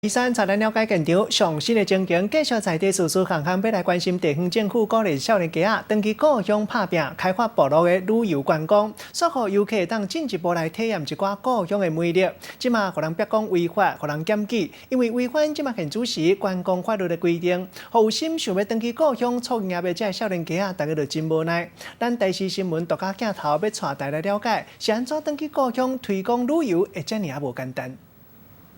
第三，查咱了解现场上新的情形，继续在地事事行行要来关心地方政府鼓励少年家登记故乡打拼，开发部落的旅游观光，说互游客当进一步来体验一寡故乡的魅力。即马互人别讲违法，互人检举，因为违反即马现主时观光法律的规定，互有心想要登记故乡创业的这少年家大家就真无奈。咱台视新闻独家镜头要带大家来了解，是安怎登记故乡推广旅游会遮尔无简单。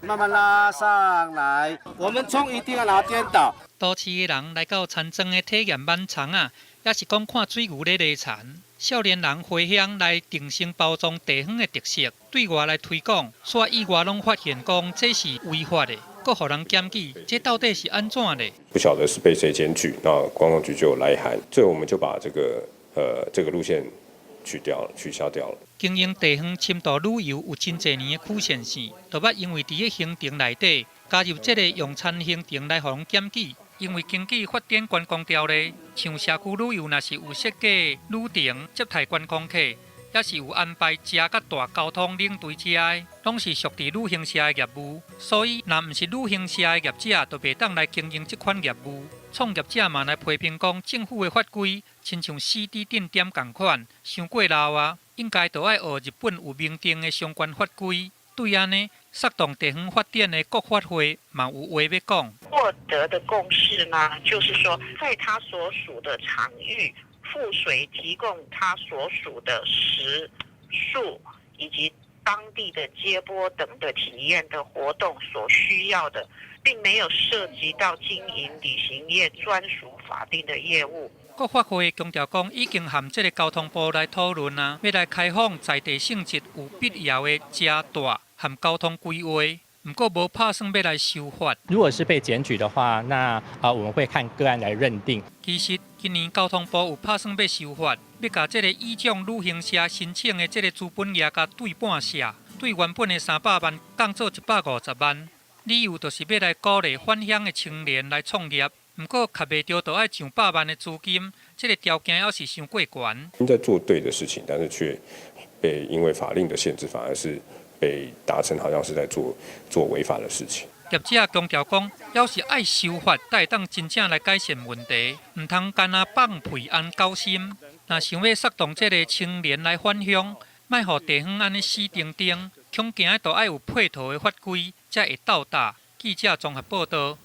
慢慢拉上来，我们葱一定要拿颠倒。都市的人来到田庄的体验漫场啊，也是讲看水牛咧犁田。少年人回乡来定性包装地方的特色，对外来推广，煞意外拢发现讲这是违法的，搁互人检举，这到底是安怎的？不晓得是被谁检举，那观光局就有来函，所以我们就把这个路线取消掉了。 经营地方深度旅游有真侪年的曲线线，就捌因为伫个行程内底加入这个用餐行程来互人检举，因为根据发展观光条例，像社区旅游若是有设计旅程接待观光客，也是有安排车甲大交通领队车的，拢是属于旅行社的业务，所以若毋是旅行社的业者，就袂当来经营这款业务。创业者嘛来批评讲，政府的法规亲像4D 定点共款，伤过老啊。 应该都要学日本有明定的相关法规，对安尼煽动地方发展的国发会嘛有话要讲。获得的共识呢，就是说，在他所属的场域附水提供他所属的食宿以及当地的接驳等的体验的活动所需要的，并没有涉及到经营旅行业专属法定的业务。 国发会强调讲，已经和这个交通部来讨论啊，要来开放在地性质有必要的车大和交通规划，不过无打算要来修法。如果是被检举的话，那我们会看个案来认定。其实今年交通部有打算要修法，要把这个倚仗旅行社申请的这个资本额甲对半下，对原本的300万降做150万，理由就是要来鼓励返乡的青年来创业。 不过，卡袂着，就要上100万的资金，这个条件要是伤过悬。在做对的事情，但是却被因为法令的限制，反而是被达成好像是在做违法的事情。业者强调讲，要是爱修法，才会当真正来改善问题，唔通干那放屁安高心。若想要煽动这个青年来返乡，莫互地方安尼死定定，恐惊都要有配套的法规，才会到达。记者综合报道。